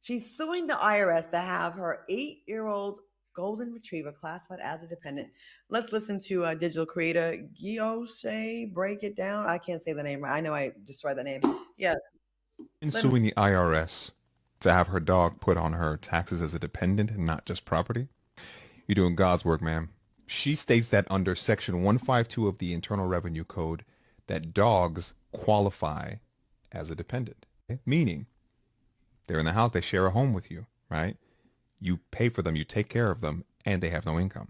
She's suing the IRS to have her 8-year-old golden retriever classified as a dependent. Let's listen to digital creator Giyoshe break it down. I can't say the name right. I know I destroyed the name. Yeah. In suing the IRS to have her dog put on her taxes as a dependent and not just property. You're doing God's work, ma'am. She states that under Section 152 of the Internal Revenue Code that dogs qualify as a dependent, meaning they're in the house, they share a home with you, right? You pay for them, you take care of them, and they have no income.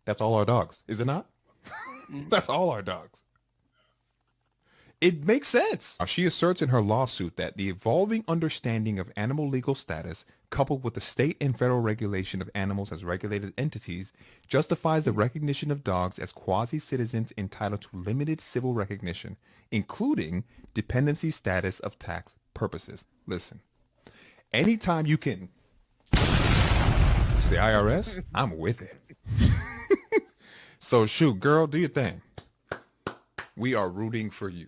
That's all our dogs, is it not? That's all our dogs. It makes sense. She asserts in her lawsuit that the evolving understanding of animal legal status, coupled with the state and federal regulation of animals as regulated entities, justifies the recognition of dogs as quasi-citizens entitled to limited civil recognition, including dependency status of tax purposes. Listen, anytime you can to the IRS, I'm with it. So shoot, girl, do your thing. We are rooting for you.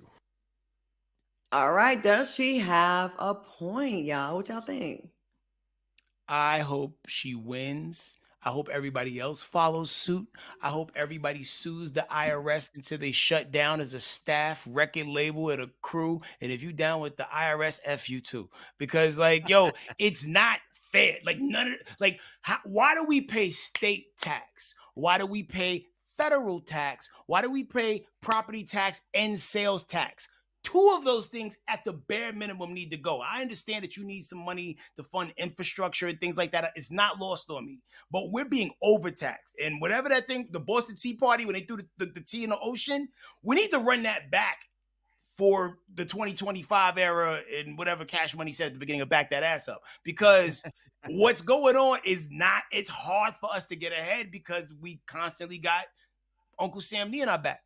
All right. Does she have a point, y'all? What y'all think? I hope she wins. I hope everybody else follows suit. I hope everybody sues the IRS until they shut down as a staff, record label, and a crew. And if you down with the IRS, F you too. Because like, yo, it's not fair. Like why do we pay state tax? Why do we pay federal tax? Why do we pay property tax and sales tax? Two of those things at the bare minimum need to go. I understand that you need some money to fund infrastructure and things like that. It's not lost on me, but we're being overtaxed. And whatever that thing, the Boston Tea Party, when they threw the tea in the ocean, we need to run that back for the 2025 era and whatever Cash Money said at the beginning of Back That Ass Up. Because what's going on is it's hard for us to get ahead because we constantly got Uncle Sam Nee in our back.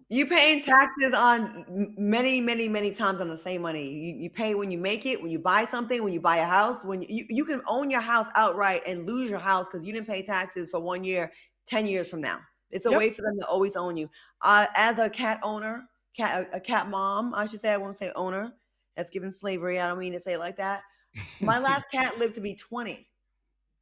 You paying taxes on many, many, many times on the same money. You pay when you make it, when you buy something, when you buy a house, when you can own your house outright and lose your house because you didn't pay taxes for 1 year, 10 years from now. It's a way for them to always own you. As a cat owner, a cat mom, I should say, I won't say owner. That's given slavery. I don't mean to say it like that. My last cat lived to be 20.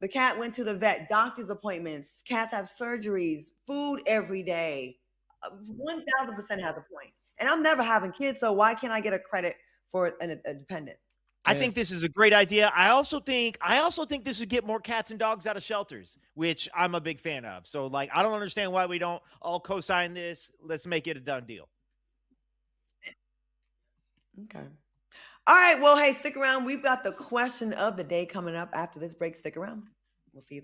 The cat went to the vet, doctor's appointments. Cats have surgeries, food every day. 1,000% has a point. And I'm never having kids, so why can't I get a credit for a dependent? I think this is a great idea. I also think this would get more cats and dogs out of shelters, which I'm a big fan of. So like, I don't understand why we don't all co-sign this. Let's make it a done deal. Okay. All right. Well, hey, stick around. We've got the question of the day coming up after this break. Stick around. We'll see you.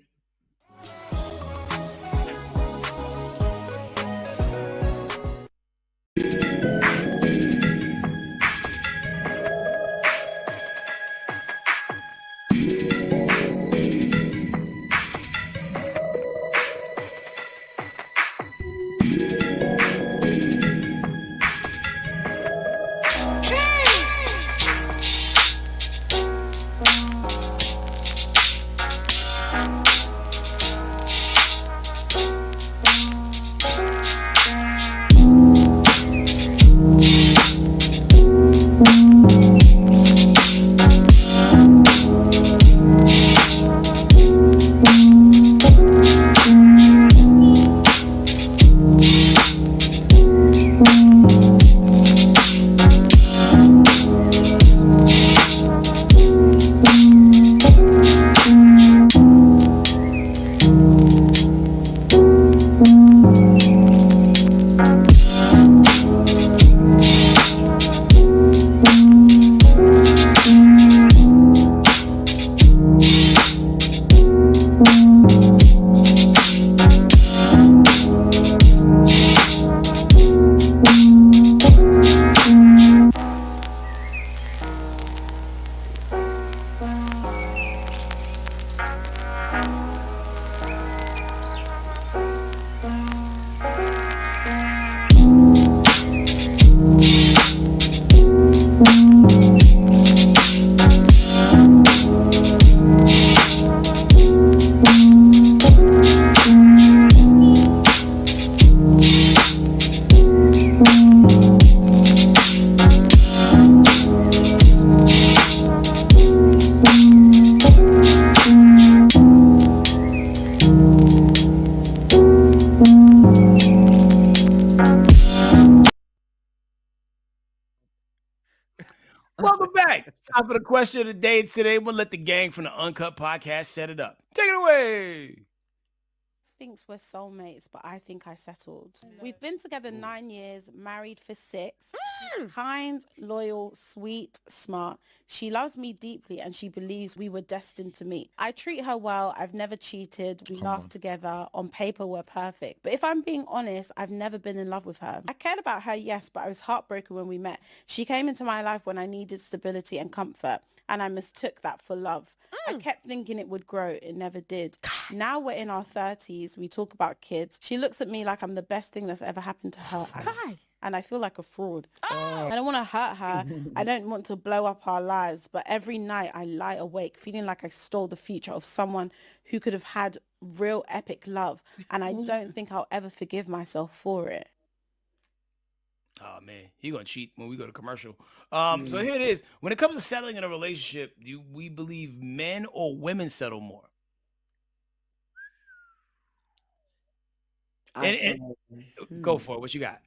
Welcome back. Time for the question of the day today. We'll let the gang from the Uncut Podcast set it up. Take it away. Thinks we're soulmates, but I think I settled. We've been together 9 years, married for 6. Kind, loyal, sweet, smart. She loves me deeply and she believes we were destined to meet. I treat her well. I've never cheated. We laugh together. On paper, we're perfect. But if I'm being honest, I've never been in love with her. I cared about her, yes, but I was heartbroken when we met. She came into my life when I needed stability and comfort, and I mistook that for love. I kept thinking it would grow. It never did. Now we're in our 30s. We talk about kids. She looks at me like I'm the best thing that's ever happened to her. And I feel like a fraud. I don't want to hurt her. I don't want to blow up our lives. But every night I lie awake feeling like I stole the future of someone who could have had real epic love. And I don't think I'll ever forgive myself for it. Oh, man, you're going to cheat when we go to commercial. So here it is. When it comes to settling in a relationship, do we believe men or women settle more? Go for it. What you got?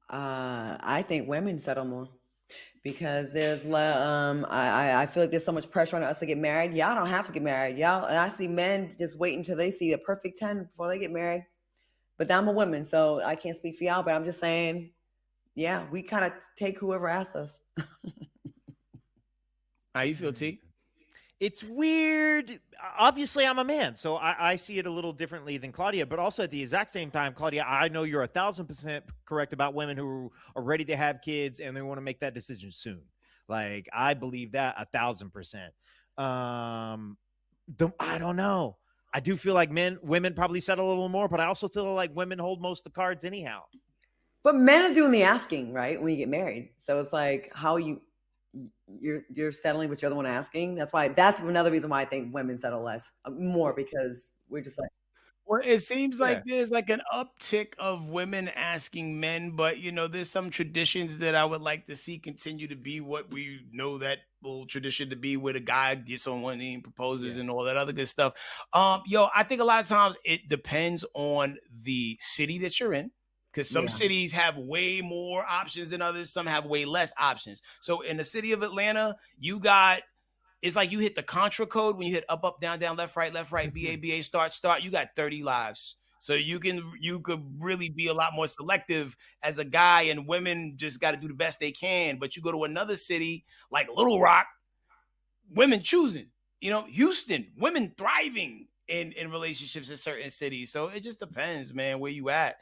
I think women settle more because there's I feel like there's so much pressure on us to get married. Y'all don't have to get married. Y'all, and I see men just wait until they see a perfect 10 before they get married. But I'm a woman, so I can't speak for y'all, but I'm just saying, yeah, we kind of take whoever asks us. How you feel, T? It's weird. Obviously, I'm a man, so I see it a little differently than Claudia. But also at the exact same time, Claudia, I know you're 1,000% correct about women who are ready to have kids and they want to make that decision soon. Like, I believe that 1,000%. I don't know. I do feel like women probably settle a little more, but I also feel like women hold most of the cards anyhow. But men are doing the asking, right? When you get married, so it's like how you're settling, but you're the one asking. That's another reason why I think women settle more because we're just like. Well, it seems like there's like an uptick of women asking men, but there's some traditions that I would like to see continue to be what we know that tradition to be where the guy gets on one knee and proposes and all that other good stuff. I think a lot of times it depends on the city that you're in. Because some cities have way more options than others. Some have way less options. So in the city of Atlanta, it's like you hit the Contra code when you hit up, up, down, down, left, right, BA, start. You got 30 lives. So you could really be a lot more selective as a guy, and women just got to do the best they can. But you go to another city like Little Rock, women choosing. Houston, women thriving in relationships in certain cities. So it just depends, man, where you at.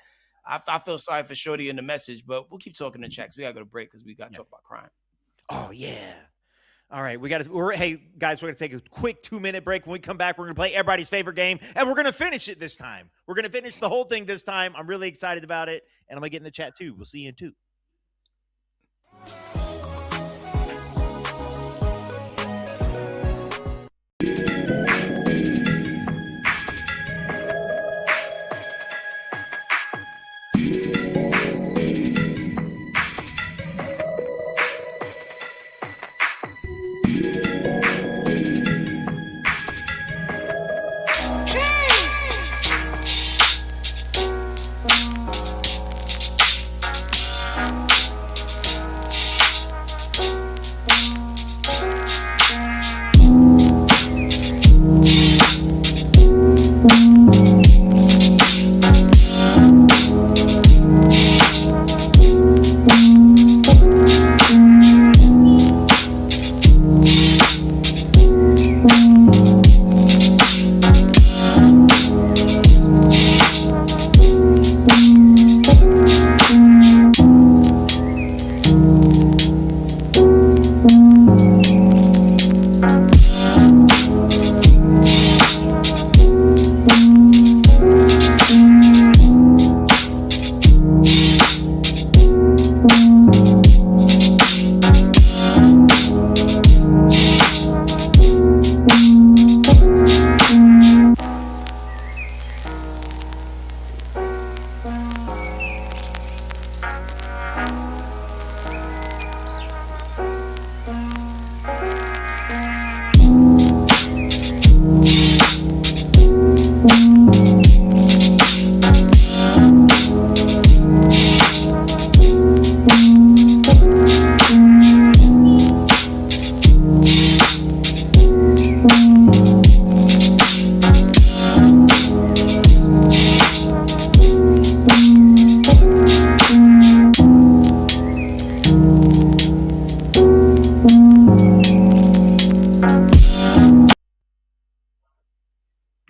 I feel sorry for Shorty in the message, but we'll keep talking to checks. We got to go to break because we got to talk about crime. Oh, yeah. All right. Hey, guys, we're going to take a quick 2-minute break. When we come back, we're going to play everybody's favorite game, and we're going to finish it this time. We're going to finish the whole thing this time. I'm really excited about it, and I'm going to get in the chat, too. We'll see you in 2.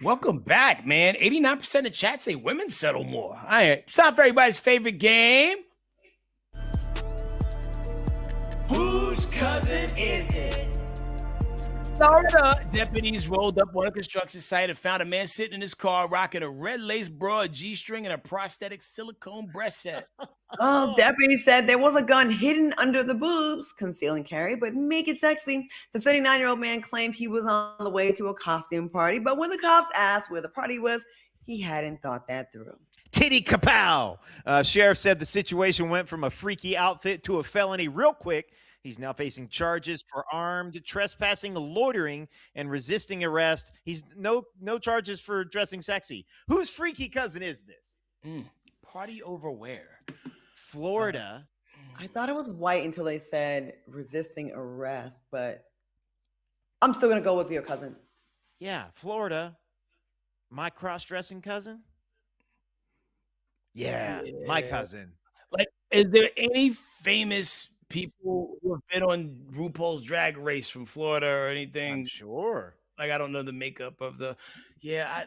Welcome back, man. 89% of chat say women settle more. All right. It's time for everybody's favorite game. Whose cousin is it? Florida deputies rolled up on a construction site and found a man sitting in his car rocking a red lace bra, a G-string, and a prosthetic silicone breast set. Deputies said there was a gun hidden under the boobs, conceal and carry, but make it sexy. The 39-year-old man claimed he was on the way to a costume party, but when the cops asked where the party was, he hadn't thought that through. Titty kapow! Sheriff said the situation went from a freaky outfit to a felony real quick. He's now facing charges for armed trespassing, loitering, and resisting arrest. He's no charges for dressing sexy. Whose freaky cousin is this? Party over where? Florida. I thought it was white until they said resisting arrest, but I'm still going to go with your cousin. Yeah, Florida. My cross-dressing cousin? Yeah, my cousin. Like, is there any famous people who have been on RuPaul's Drag Race from Florida or anything? I'm sure. Like, I don't know the makeup of the. I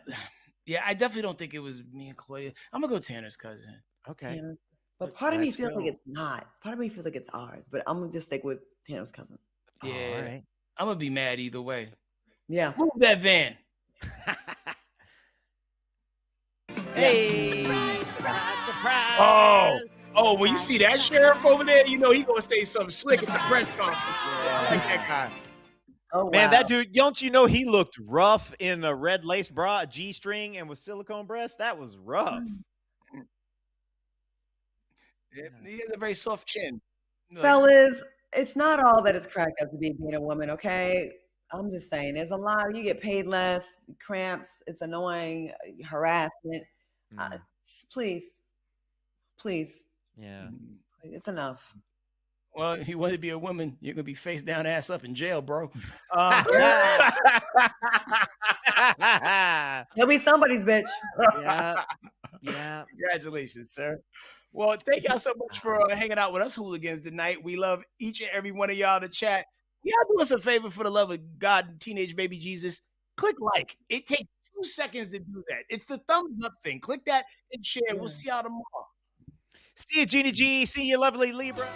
definitely don't think it was me and Claudia. I'm gonna go Tanner's cousin. Okay. Tanner. But part of me feels like it's not. Part of me feels like it's ours, but I'm gonna just stick with Tanner's cousin. Yeah. All right. I'm gonna be mad either way. Yeah. Move that van. Hey. Surprise. Oh, when you see that sheriff over there, you know he gonna say something slick at the press conference. I like that guy. Oh, wow. Man, that dude, don't you know he looked rough in a red lace bra, a G-string, and with silicone breasts? That was rough. He has a very soft chin. Fellas, It's not all that it's cracked up to be being a woman, okay? I'm just saying, there's a lot. You get paid less, cramps. It's annoying, harassment. Please, please, Yeah. it's enough. Well, you want to be a woman, you're gonna be face down, ass up in jail, bro. He'll be somebody's bitch. Yeah. Yeah. Congratulations, sir. Well, thank y'all so much for hanging out with us hooligans tonight. We love each and every one of y'all to chat. Y'all do us a favor for the love of God and teenage baby Jesus. Click like. It takes 2 seconds to do that. It's the thumbs up thing. Click that and share. We'll see y'all tomorrow. See you, Gina G. See you, lovely Libra.